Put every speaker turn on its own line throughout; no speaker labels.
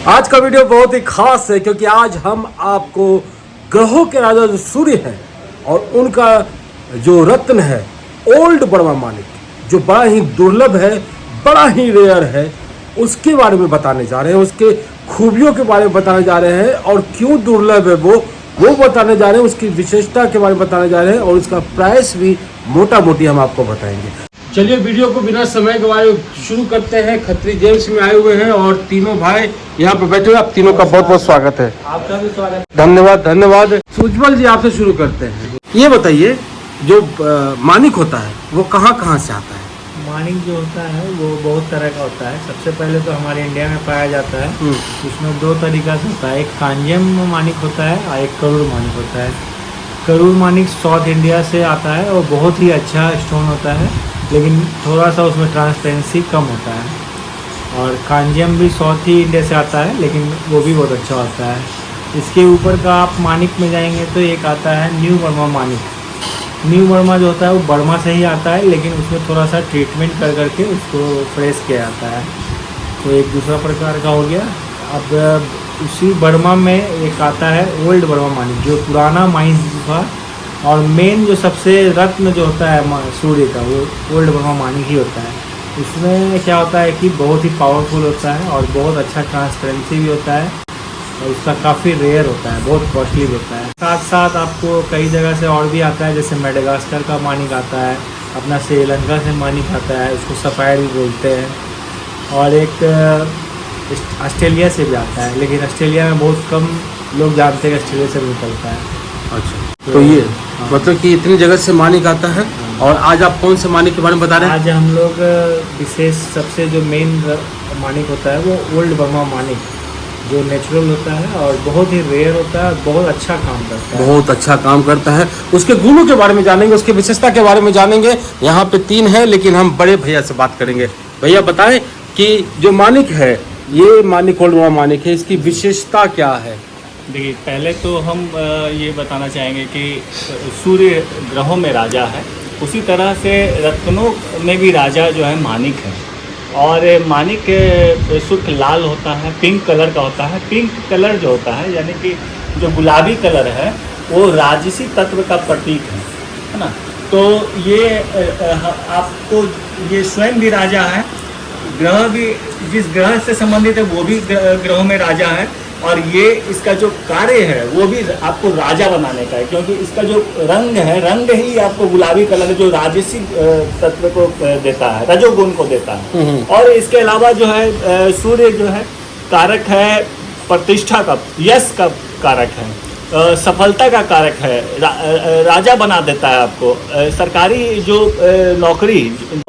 आज का वीडियो बहुत ही खास है क्योंकि आज हम आपको ग्रहों के राजा जो सूर्य है और उनका जो रत्न है ओल्ड बर्मा मानिक जो बड़ा ही दुर्लभ है, बड़ा ही रेयर है, उसके बारे में बताने जा रहे हैं। उसके खूबियों के बारे में बताने जा रहे हैं और क्यों दुर्लभ है वो बताने जा रहे हैं। उसकी विशेषता के बारे में बताने जा रहे हैं और उसका प्राइस भी मोटा मोटी हम आपको बताएंगे। चलिए वीडियो को बिना समय गवाए शुरू करते हैं। खत्री जेम्स में आए हुए हैं और तीनों भाई यहाँ पे बैठे हुए। आप तीनों का बहुत बहुत स्वागत है।
आपका भी स्वागत।
धन्यवाद धन्यवाद। उज्जवल जी आपसे शुरू करते हैं। ये बताइए जो मानिक होता है वो कहाँ से आता है?
मानिक जो होता है वो बहुत तरह का होता है। सबसे पहले तो हमारे इंडिया में पाया जाता है। उसमें दो तरीका से होता है, एक कांजियम मानिक होता है और एक करूर मानिक होता है। करूर मानिक साउथ इंडिया से आता है और बहुत ही अच्छा स्टोन होता है, लेकिन थोड़ा सा उसमें ट्रांसपेरेंसी कम होता है। और कांजियम भी साउथ ही इंडिया से आता है, लेकिन वो भी बहुत अच्छा होता है। इसके ऊपर का आप मानिक में जाएंगे तो एक आता है new Burma Manik. New Burma जो होता है वो बर्मा से ही आता है, लेकिन उसमें थोड़ा सा ट्रीटमेंट कर करके उसको फ्रेश किया जाता है। तो एक दूसरा प्रकार का हो गया। अब उसी बर्मा में एक आता है ओल्ड बर्मा मानिक, जो पुराना माइंस था और मेन जो सबसे रत्न जो होता है सूर्य का, वो ओल्ड बर्मा मानिक ही होता है। इसमें क्या होता है कि बहुत ही पावरफुल होता है और बहुत अच्छा ट्रांसपेरेंसी भी होता है और उसका काफ़ी रेयर होता है, बहुत कॉस्टली होता है। साथ साथ आपको कई जगह से और भी आता है, जैसे मेडागास्कर का मानिक आता है, अपना श्रीलंका से मानिक आता है, उसको सफ़ायर भी बोलते हैं। और एक ऑस्ट्रेलिया से भी आता है, लेकिन ऑस्ट्रेलिया में बहुत कम लोग जानते हैं कि ऑस्ट्रेलिया से निकलता है।
अच्छा, तो ये मतलब कि इतनी जगह से मानिक आता है। और आज आप कौन से मानिक के बारे में बता रहे हैं?
आज हम लोग विशेष सबसे जो मेन मानिक होता है वो ओल्ड बर्मा मानिक, जो नेचुरल होता है और बहुत ही रेयर होता है, बहुत अच्छा काम करता है।
बहुत अच्छा काम करता है। उसके गुणों के बारे में जानेंगे, उसकी विशेषता के बारे में जानेंगे। यहाँ पे तीन है, लेकिन हम बड़े भैया से बात करेंगे। भैया बताएं कि जो मानिक है, ये मानिक ओल्ड बर्मा मानिक है, इसकी विशेषता क्या है?
देखिए, पहले तो हम ये बताना चाहेंगे कि सूर्य ग्रहों में राजा है, उसी तरह से रत्नों में भी राजा जो है मानिक है। और मानिक शुष्क लाल होता है, पिंक कलर का होता है। पिंक कलर जो होता है, यानी कि जो गुलाबी कलर है, वो राजसी तत्व का प्रतीक है ना। तो ये आपको ये स्वयं भी राजा है, ग्रह भी जिस ग्रह से संबंधित है वो भी ग्रहों में राजा है। और ये इसका जो कार्य है वो भी आपको राजा बनाने का है, क्योंकि इसका जो रंग है, रंग ही आपको गुलाबी कलर जो राजसी तत्व को देता है, रजोगुण को देता है। और इसके अलावा जो है सूर्य जो है कारक है प्रतिष्ठा का, यश का कारक है, सफलता का कारक है, राजा बना देता है आपको। सरकारी जो नौकरी,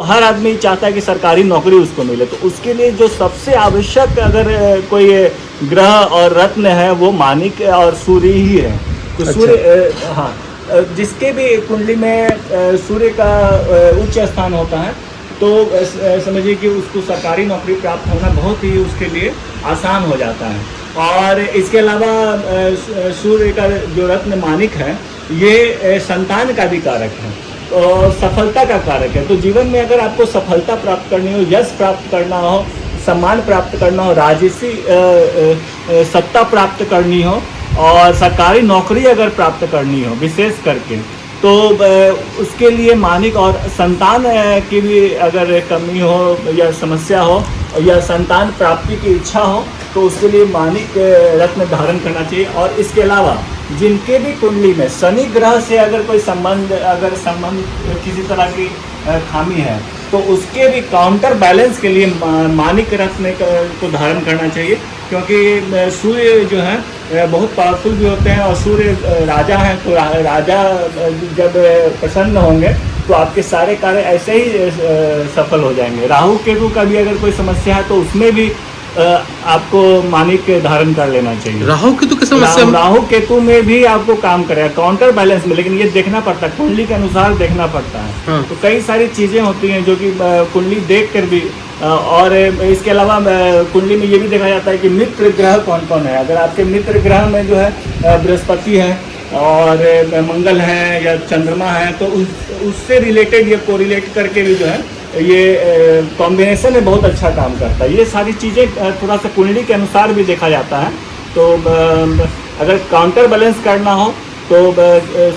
हर आदमी चाहता है कि सरकारी नौकरी उसको मिले, तो उसके लिए जो सबसे आवश्यक अगर कोई ग्रह और रत्न है वो मानिक और सूर्य ही है। तो
अच्छा।
सूर्य, हाँ, जिसके भी कुंडली में सूर्य का उच्च स्थान होता है तो समझिए कि उसको सरकारी नौकरी प्राप्त होना बहुत ही उसके लिए आसान हो जाता है। और इसके अलावा सूर्य का जो रत्न मानिक है, ये संतान का भी कारक है और सफलता का कारक है। तो जीवन में अगर आपको सफलता प्राप्त करनी हो, यश प्राप्त करना हो, सम्मान प्राप्त करना हो, राजसी सत्ता प्राप्त करनी हो और सरकारी नौकरी अगर प्राप्त करनी हो विशेष करके, तो उसके लिए मानिक और संतान की भी अगर कमी हो या समस्या हो या संतान प्राप्ति की इच्छा हो, तो उसके लिए मानिक रत्न धारण करना चाहिए। और इसके अलावा जिनके भी कुंडली में शनि ग्रह से अगर कोई संबंध किसी तरह की खामी है, तो उसके भी काउंटर बैलेंस के लिए मानिक रत्न को धारण करना चाहिए, क्योंकि सूर्य जो है बहुत पावरफुल भी होते हैं और सूर्य राजा हैं। तो राजा जब प्रसन्न होंगे तो आपके सारे कार्य ऐसे ही सफल हो जाएंगे। राहु केतु का भी अगर कोई समस्या है तो उसमें भी आपको मानिक धारण कर लेना चाहिए।
राहु केतु की समस्या?
राहु केतु में भी आपको काम करेगा काउंटर बैलेंस में, लेकिन ये देखना पड़ता है, कुंडली के अनुसार देखना पड़ता है।
हाँ।
तो कई सारी चीज़ें होती हैं जो कि कुंडली देख कर भी, और इसके अलावा कुंडली में ये भी देखा जाता है कि मित्र ग्रह कौन कौन है। अगर आपके मित्र ग्रह में जो है बृहस्पति है और मंगल है या चंद्रमा है, तो उससे रिलेटेड या कोरिलेट करके भी जो है ये कॉम्बिनेशन में बहुत अच्छा काम करता है। ये सारी चीज़ें थोड़ा सा कुंडली के अनुसार भी देखा जाता है। तो अगर काउंटर बैलेंस करना हो तो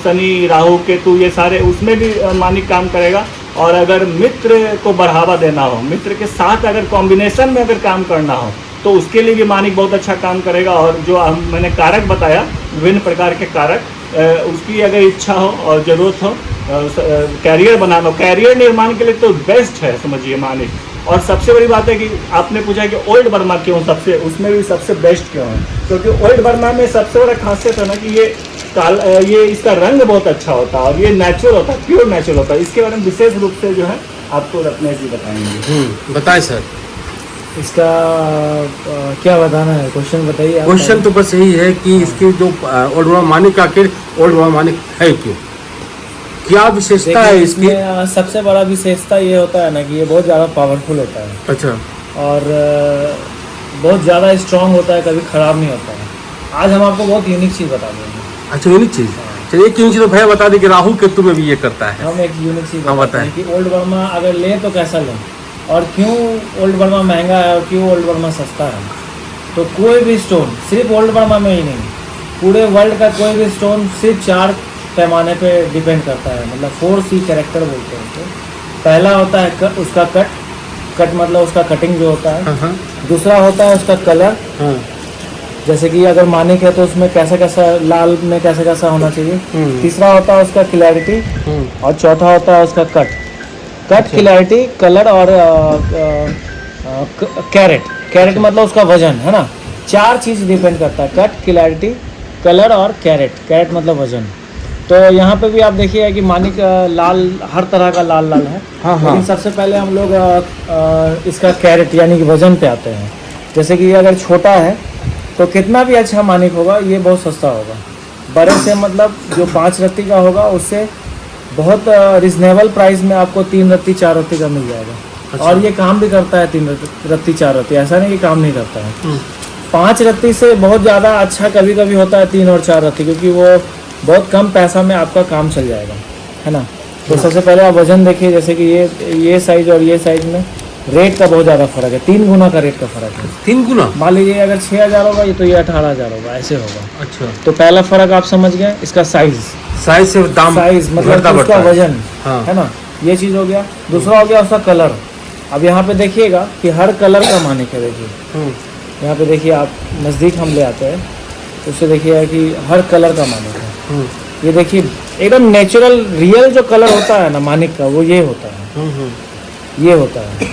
शनि राहु केतु ये सारे उसमें भी मानिक काम करेगा। और अगर मित्र को बढ़ावा देना हो, मित्र के साथ अगर कॉम्बिनेशन में अगर काम करना हो तो उसके लिए भी मानिक बहुत अच्छा काम करेगा। और जो मैंने कारक बताया, विभिन्न प्रकार के कारक, उसकी अगर इच्छा हो और ज़रूरत हो, कैरियर बनाना हो, कैरियर निर्माण के लिए तो बेस्ट है समझिए मानिक। और सबसे बड़ी बात है कि आपने पूछा कि ओल्ड बर्मा क्यों सबसे, उसमें भी सबसे बेस्ट क्यों है, क्योंकि ओल्ड बर्मा में सबसे बड़ा खासियत है ना कि ये इसका रंग बहुत अच्छा होता है और ये नेचुरल होता है, प्योर नेचुरल होता है। इसके बारे में विशेष रूप से जो है आपको रत्नेश जी बताएंगे।
बताएं सर।
इसका क्या बताना है, क्वेश्चन बताइए आप।
क्वेश्चन तो बस यही है कि इसकी जो ओल्ड बर्मा मानिक आखिर ओल्ड बर्मा मानिक है क्यों, क्या विशेषता है इसकी?
सबसे बड़ा विशेषता ये होता है ना कि ये बहुत ज़्यादा पावरफुल होता है।
अच्छा।
और बहुत ज़्यादा स्ट्रांग होता है, कभी ख़राब नहीं होता है। आज हम आपको बहुत यूनिक चीज़ बता देंगे।
अच्छा, यूनिक चीज़। चलिए एक यूनिक चीज़ तो भैया बता दें कि राहु केतु में भी ये करता है।
हम एक यूनिक चीज़
हाँ,
बताते हैं कि ओल्ड बर्मा अगर लें तो कैसा लें, और क्यों ओल्ड बर्मा महंगा है और क्यों ओल्ड बर्मा सस्ता है। तो कोई भी स्टोन, सिर्फ ओल्ड बर्मा में ही नहीं, पूरे वर्ल्ड का कोई भी स्टोन सिर्फ 4 पैमाने पे डिपेंड करता है, मतलब 4C कैरेक्टर बोलते हैं उसको। पहला होता है उसका कट मतलब उसका कटिंग जो होता है। दूसरा होता है उसका कलर, जैसे कि अगर मानिक है तो उसमें कैसा कैसा, लाल में कैसा कैसा होना चाहिए। तीसरा होता है उसका क्लैरिटी, और चौथा होता है उसका कट, क्लैरिटी, कलर और कैरेट मतलब उसका वजन है ना। 4 चीज़ डिपेंड करता है, कट, क्लैरिटी, कलर और कैरेट मतलब वजन। तो यहाँ पे भी आप देखिए कि मानिक लाल, हर तरह का लाल है। लेकिन सबसे पहले हम लोग इसका कैरेट यानी कि वजन पे आते हैं। जैसे कि अगर छोटा है तो कितना भी अच्छा मानिक होगा ये बहुत सस्ता होगा। बड़े से मतलब जो 5 रत्ती का होगा उससे बहुत रिजनेबल प्राइस में आपको 3 रत्ती 4 रत्ती का मिल जाएगा। अच्छा। और ये काम भी करता है 3 रत्ती 4 रत्ती, ऐसा नहीं कि काम नहीं करता है। 5 रत्ती से बहुत ज़्यादा अच्छा कभी कभी होता है 3 और 4 रत्ती, क्योंकि वो बहुत कम पैसा में आपका काम चल जाएगा, है ना। तो सबसे पहले आप वजन देखिए, जैसे कि ये साइज और ये साइज में रेट का बहुत ज़्यादा फर्क है, 3 गुना का रेट का फर्क है।
3 गुना?
मान लीजिए अगर 6,000 होगा ये तो ये 18,000 होगा, ऐसे होगा।
अच्छा।
तो पहला फर्क आप समझ गए, इसका साइज
से दाम,
साइज मतलब उसका वजन, है ना, ये चीज़ हो गया। दूसरा हो गया उसका कलर। अब यहाँ पे देखिएगा कि हर कलर का मानिक है। देखिए यहाँ पे देखिए, आप नज़दीक हम ले आते हैं तो उससे देखिए कि हर कलर का मानिक है। ये देखिए एकदम नेचुरल रियल जो कलर होता है ना मानिक का, वो ये होता है, ये होता है।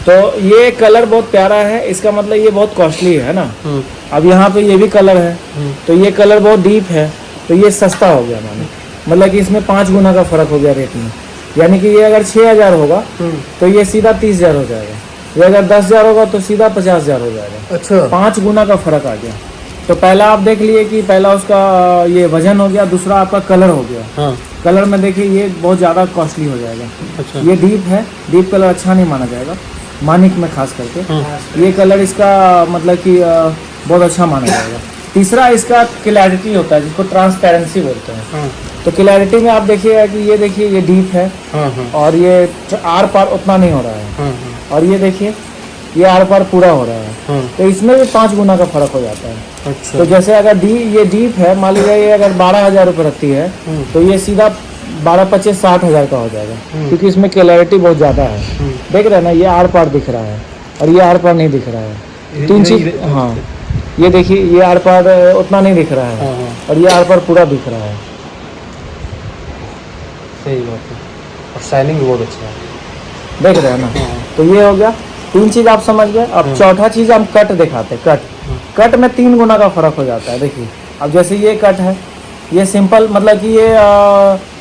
तो ये कलर बहुत प्यारा है, इसका मतलब ये बहुत कॉस्टली है ना। अब यहाँ पे ये भी कलर है, तो ये कलर बहुत डीप है, तो ये सस्ता हो गया मानिक, मतलब कि इसमें 5 गुना का फर्क हो गया रेट में। यानी कि ये अगर 6,000 होगा तो ये सीधा 30,000 हो जाएगा, ये अगर 10,000 होगा तो सीधा 50,000 हो जाएगा। अच्छा, 5 गुना का फर्क आ गया। तो पहला आप देख लिए कि पहला उसका ये वजन हो गया, दूसरा आपका कलर हो गया। हाँ। कलर में देखिए ये बहुत ज़्यादा कॉस्टली हो जाएगा। अच्छा। ये डीप है, डीप कलर अच्छा नहीं माना जाएगा मानिक में खास करके। हाँ। ये कलर इसका मतलब कि बहुत अच्छा माना जाएगा। तीसरा इसका क्लैरिटी होता है, जिसको ट्रांसपेरेंसी बोलते हैं। हाँ। तो क्लैरिटी में आप देखिएगा कि ये देखिए ये डीप है। हाँ। और ये आर पार उतना नहीं हो रहा है। हाँ। और ये देखिए ये आर पार पूरा हो रहा है। हाँ। तो इसमें भी 5 गुना का फर्क हो जाता है। अच्छा। तो जैसे अगर ये डीप है, मान लीजिए ये अगर 12,000 रुपये रखती है तो ये सीधा 12-25-60,000 का हो जाएगा, क्योंकि इसमें क्लैरिटी बहुत ज़्यादा है। देख रहे हैं ना, ये आर पार दिख रहा है और ये आर पार नहीं दिख रहा है। 3 चीज, हाँ ये देखिए ये आर पार उतना नहीं दिख रहा है और ये आर पार पूरा दिख रहा है।
सही बात है, और शाइनिंग भी बहुत अच्छा है,
देख रहे हैं ना। तो ये हो गया 3 चीज़ आप समझ गए। अब चौथा चीज़ हम कट दिखाते हैं। कट में 3 गुना का फर्क हो जाता है। देखिए अब जैसे ये कट है, ये सिंपल मतलब कि ये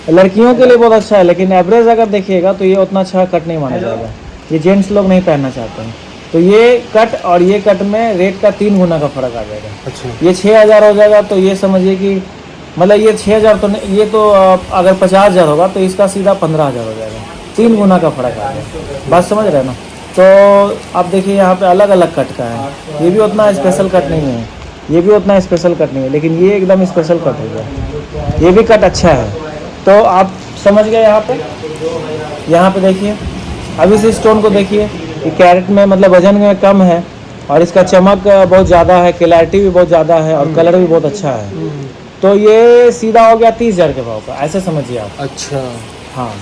लड़कियों के लिए बहुत अच्छा है, लेकिन एवरेज अगर देखिएगा तो ये उतना अच्छा कट नहीं माना जाएगा, ये जेंट्स लोग नहीं पहनना चाहते हैं। तो ये कट और ये कट में रेट का 3 गुना का फर्क आ जाएगा। अच्छा। ये 6,000 हो जाएगा, तो ये समझिए कि मतलब ये 6,000 तो नहीं, ये तो अगर 50,000 होगा तो इसका सीधा 15,000 हो जाएगा। 3 गुना का फर्क आ गया, बात समझ रहे हैं ना। तो आप देखिए यहाँ पे अलग अलग कट का है, ये भी उतना स्पेशल कट नहीं है, ये भी उतना स्पेशल कट नहीं है, लेकिन ये एकदम स्पेशल कट हो गया। ये भी कट अच्छा है। तो आप समझ गए। यहाँ पे देखिए अब इस स्टोन को देखिए कि कैरेट में मतलब वजन में कम है और इसका चमक बहुत ज़्यादा है, क्लैरिटी भी बहुत ज़्यादा है और कलर भी बहुत अच्छा है। तो ये सीधा हो गया 30,000 के भाव का, ऐसे समझिए आप।
अच्छा।
हाँ,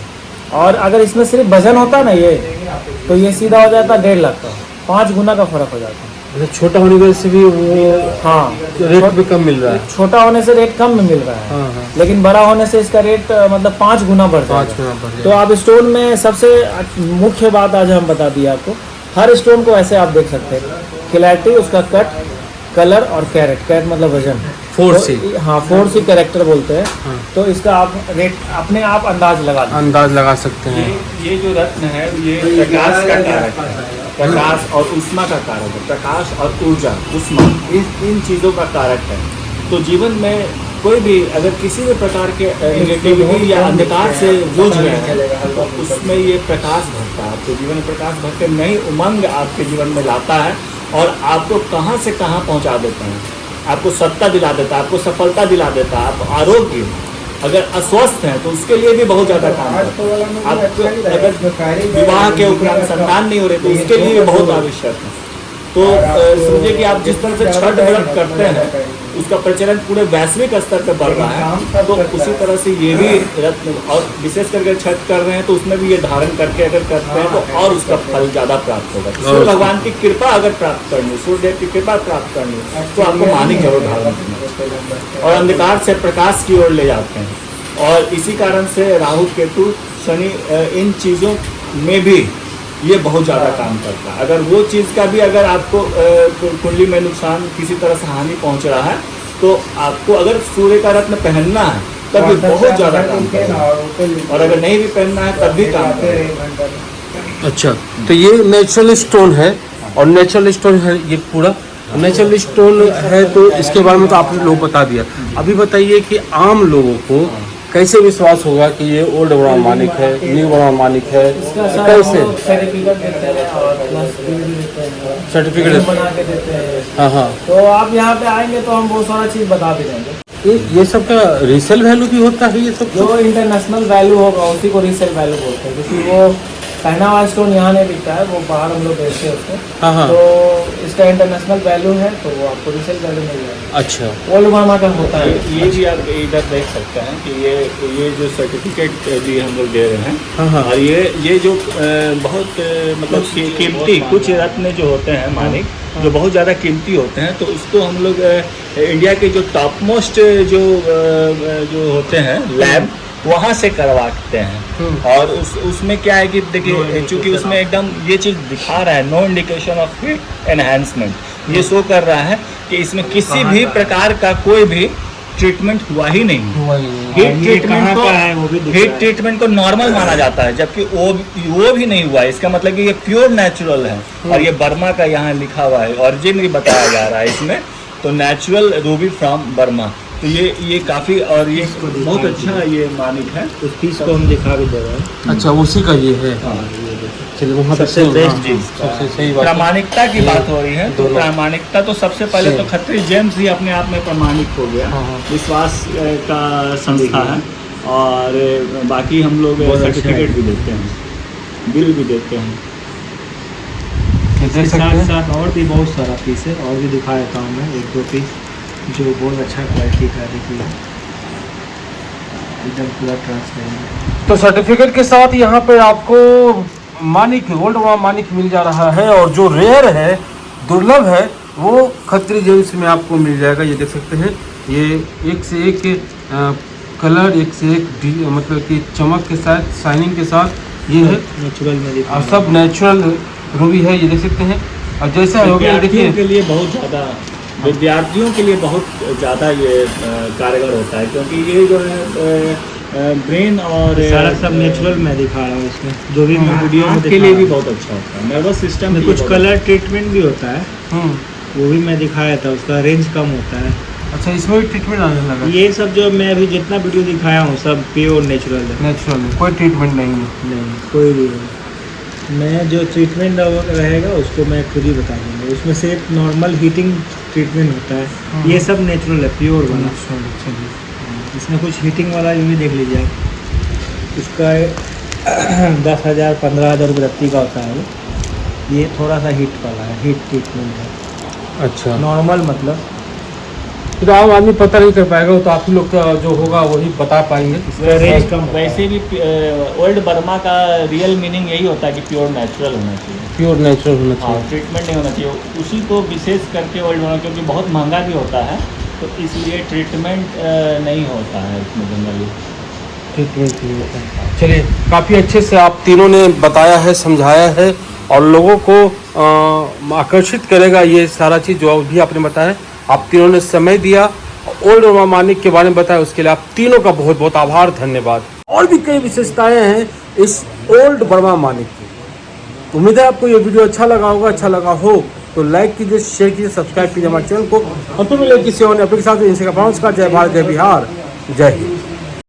और अगर इसमें सिर्फ वजन होता ना ये, तो ये सीधा हो जाता 1.5 लाख का, 5 गुना का फर्क हो जाता।
मतलब छोटा होने की वजह से भी वो
हाँ,
रेट भी कम मिल रहा है।
छोटा होने से रेट कम में मिल रहा है।
हाँ, हाँ।
लेकिन बड़ा होने से इसका रेट मतलब 5 गुना बढ़
5
जाएगा।
गुना बढ़
तो
जाएगा।
आप स्टोन में सबसे मुख्य बात आज हम बता दिए आपको। हर स्टोन को ऐसे आप देख सकते हैं, क्लैरिटी, उसका कट, कलर और कैरेट। कैरेट मतलब वजन।
4C।
तो, हाँ, 4C कैरेक्टर बोलते हैं।
हाँ।
तो इसका आप रेट अपने आप अंदाज लगा सकते हैं।
ये जो रत्न है ये प्रकाश का कारक है, प्रकाश और उष्मा का कारक है। प्रकाश और ऊर्जा, उष्मा, इन चीज़ों का कारक है। तो जीवन में कोई भी अगर किसी भी प्रकार के नेगेटिविटी या अंधकार से जूझ रहे हैं तो उसमें ये प्रकाश भरता है। आपके जीवन में प्रकाश भर के नई उमंग आपके जीवन में लाता है और आपको कहाँ से कहाँ पहुँचा देता है। आपको सत्ता दिला देता है, आपको सफलता दिला देता है। आप आरोग्य, अगर अस्वस्थ हैं तो उसके लिए भी बहुत ज़्यादा काम करता है। आप अगर विवाह के उपरांत संतान नहीं हो रहे तो उसके लिए भी बहुत आवश्यक है। तो समझिए कि आप जिस तरह से छठ व्रत करते हैं उसका प्रचलन पूरे वैश्विक स्तर पर बढ़ रहा है, तो उसी तरह से ये भी रत्न, और विशेष करके छठ कर रहे हैं तो उसमें भी ये धारण करके अगर करते हैं तो और उसका फल ज़्यादा प्राप्त होगा। सूर्य भगवान की कृपा अगर प्राप्त करनी, सूर्यदेव की कृपा प्राप्त करनी तो आपको मानिक जरूर धारण करना और अंधकार से प्रकाश की ओर ले जाते हैं। और इसी कारण से राहु, केतु, शनि, इन चीज़ों में भी ये बहुत ज़्यादा काम करता है। अगर वो चीज़ का भी अगर आपको कुंडली में नुकसान, किसी तरह से हानि पहुंच रहा है तो आपको अगर सूर्य का रत्न पहनना है तब भी बहुत ज़्यादा काम करेगा, और अगर नहीं भी पहनना है तब भी काम करेगा।
अच्छा, तो ये नेचुरल स्टोन है और नेचुरल स्टोन है ये पूरा नेचुरल स्टोन है। तो इसके बारे में तो आपने लोग बता दिया। अभी बताइए कि आम लोगों को कैसे विश्वास होगा कि ये ओल्ड ब्राह्मण मानिक है, न्यू ब्राह्मण मानिक है, कैसे
सर्टिफिकेट देते हैं और प्लस बिल भी देते हैं,
सर्टिफिकेट
बना के देते हैं।
हाँ हाँ।
तो आप यहाँ पे आएंगे तो हम बहुत सारा चीज़ बता भी देंगे।
ये सब का रीसेल वैल्यू भी होता है ये सब?
जो इंटरनेशनल वैल्यू होगा उसी को रीसेल वैल्यू बोलते हैं, क्योंकि वो पहना हुआ स्टोन यहाँ नहीं बिकता है, वो बाहर हम लोग बेचते हैं उसको।
हाँ हाँ।
तो इसका इंटरनेशनल वैल्यू है तो वो आपको रीसेल वैल्यू मिल जाएगा।
अच्छा,
ओल्ड वर्मा का होता है।
ये भी आप इधर देख सकते हैं कि ये जो सर्टिफिकेट भी हम लोग दे रहे हैं।
हाँ हाँ।
और ये जो बहुत मतलब कीमती कुछ रत्न जो होते हैं मानिक, जो बहुत ज़्यादा कीमती होते हैं, तो उसको हम लोग इंडिया के जो टॉप मोस्ट जो होते हैं लैब, वहाँ से करवाते हैं। और उसमें क्या है कि देखिए, चूँकि उसमें एकदम ये चीज़ दिखा रहा है, no indication of heat enhancement, ये शो कर रहा है कि इसमें किसी भी प्रकार का कोई भी ट्रीटमेंट हुआ ही नहीं। हीट ट्रीटमेंट को नॉर्मल माना जाता है, जबकि वो भी नहीं हुआ है। इसका मतलब कि ये प्योर नेचुरल है। और ये बर्मा का यहाँ लिखा हुआ है, ओरिजिन भी बताया जा रहा है इसमें, तो नेचुरल रूबी फ्रॉम बर्मा। तो ये काफ़ी, और ये बहुत अच्छा ये मानिक है।
उस पीस को हम दिखा भी दे रहे हैं।
अच्छा, उसी का ये है। चलिए, वहाँ पे
सबसे बेस्ट
जी,
सबसे सही बात।
प्रामाणिकता की बात हो रही है, तो प्रामाणिकता तो सबसे पहले तो खत्री जेम्स ही अपने आप में प्रामाणिक हो गया, विश्वास का संस्था है। और बाकी हम लोग सर्टिफिकेट भी देते हैं, बिल भी देते हैं।
इसके साथ साथ और भी बहुत सारा पीस है, और भी दिखा देता हूँ मैं 1-2 पीस जो बहुत अच्छा क्वालिटी का। देखिए एकदम पूरा ट्रांसपेरेंट।
तो सर्टिफिकेट के साथ यहाँ पे आपको मानिक, ओल्ड मानिक मिल जा रहा है, और जो रेयर है, दुर्लभ है, वो खत्री जेम्स में आपको मिल जाएगा। ये देख सकते हैं, ये एक से एक कलर, एक से एक मतलब कि चमक के साथ, शाइनिंग के साथ ये है।
नेचुरल में
और सब नेचुरल रूबी है, ये देख सकते हैं। और जैसा हो गया, देखिए,
के लिए बहुत ज़्यादा, विद्यार्थियों के लिए बहुत ज़्यादा ये कारगर होता है, क्योंकि ये जो है ब्रेन और
सारा सब नेचुरल मैं दिखा रहा हूँ इसमें, जो भी मैं वीडियो में
के लिए भी बहुत अच्छा होता है। नर्वस सिस्टम
में कुछ कलर ट्रीटमेंट भी होता है, वो भी मैं दिखाया था, उसका रेंज कम होता है।
अच्छा, इसमें भी ट्रीटमेंट आने लगा?
ये सब जो मैं अभी जितना वीडियो दिखाया हूँ सब प्योर नेचुरल है।
नेचुरल है, कोई ट्रीटमेंट नहीं है।
नहीं, कोई भी नहीं। मैं जो ट्रीटमेंट रहेगा उसको मैं खुद ही बता दूँगा। उसमें सिर्फ नॉर्मल हीटिंग ट्रीटमेंट होता है, ये सब नेचुरल है, प्योर वाला। इसमें कुछ हीटिंग वाला ये भी देख लीजिए आप। उसका 10,000 15,000 रुपये रत्ती का होता है ये थोड़ा सा हीट वाला है, हीट ट्रीटमेंट है।
अच्छा,
नॉर्मल मतलब
तो आम आदमी पता नहीं कर पाएगा, वो तो आप ही लोग का जो होगा वही बता पाएंगे।
वैसे वैसे भी ओल्ड बर्मा का रियल मीनिंग यही होता है कि प्योर नेचुरल होना चाहिए,
प्योर नेचुरल होना
हाँ,
चाहिए।
ट्रीटमेंट नहीं होना चाहिए। उसी को विशेष करके ओल्ड बर्मा, क्योंकि बहुत महंगा भी होता है, तो इसलिए ट्रीटमेंट नहीं होता है इसमें जनरली।
ट्रीटमेंट नहीं होता है। चलिए, काफ़ी अच्छे से आप तीनों ने बताया है, समझाया है, और लोगों को आकर्षित करेगा ये सारा चीज़ जो भी आपने बताया। आप तीनों ने समय दिया, ओल्ड बर्मा मानिक के बारे में बताया, उसके लिए आप तीनों का बहुत बहुत आभार, धन्यवाद। और भी कई विशेषताएं हैं इस ओल्ड बर्मा मानिक की। उम्मीद है आपको ये वीडियो अच्छा लगा होगा। अच्छा लगा हो तो लाइक कीजिए, शेयर कीजिए, सब्सक्राइब कीजिए हमारे चैनल को। और फिर मिले किसी और अपने के साथ। जय भारत, जय बिहार, जय हिंद।